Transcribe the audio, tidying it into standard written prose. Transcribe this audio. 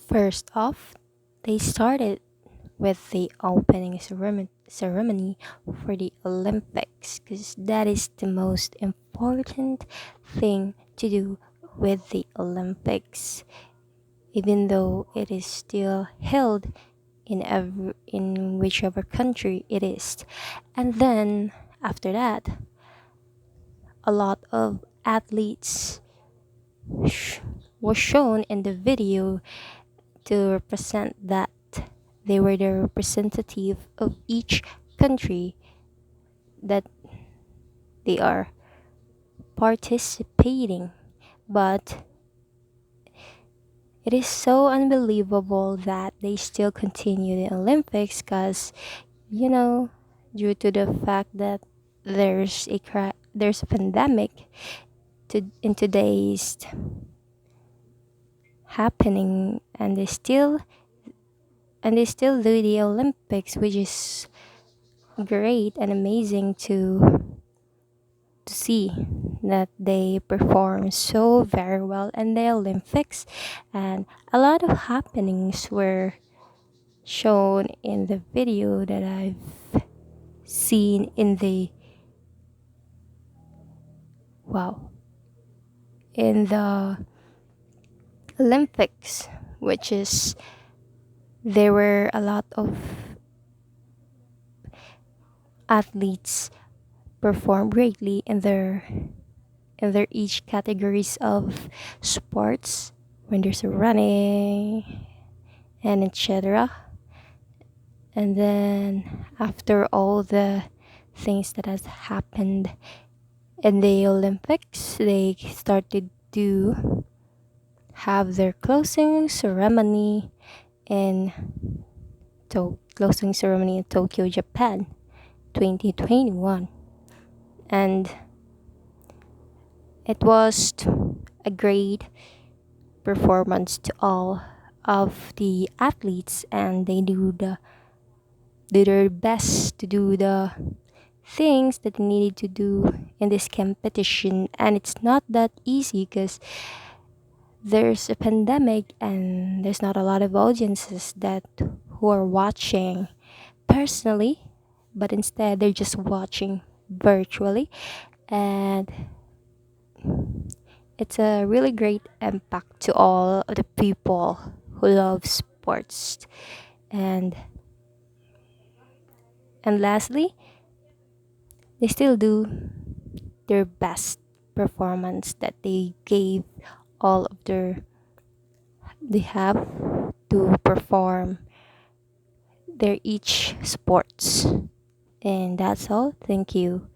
First off, they started with the opening ceremony for the Olympics because that is the most important thing to do with the Olympics, even though it is still held in whichever country it is. And then after that, a lot of athletes sh- was shown in the video to represent that they were the representative of each country that they are participating. But it is so unbelievable that they still continue the Olympics because, you know, due to the fact that there's a pandemic in today's happening, and they still do the Olympics, which is great and amazing to see that they perform so very well in the Olympics. And a lot of happenings were shown in the video that I've seen in the wow in the Olympics, which is there were a lot of athletes perform greatly in their each categories of sports when there's a running and etc. And then after all the things that has happened in the Olympics, they started to have their closing ceremony in closing ceremony in Tokyo, Japan, 2021. And it was a great performance to all of the athletes, and they did their best to do the things that they needed to do in this competition. And it's not that easy because there's a pandemic and there's not a lot of audiences that who are watching personally, but instead they're just watching virtually. And it's a really great impact to all of the people who love sports. And and lastly, they still do their best performance that they gave all of they have to perform their each sports. And that's all. Thank you.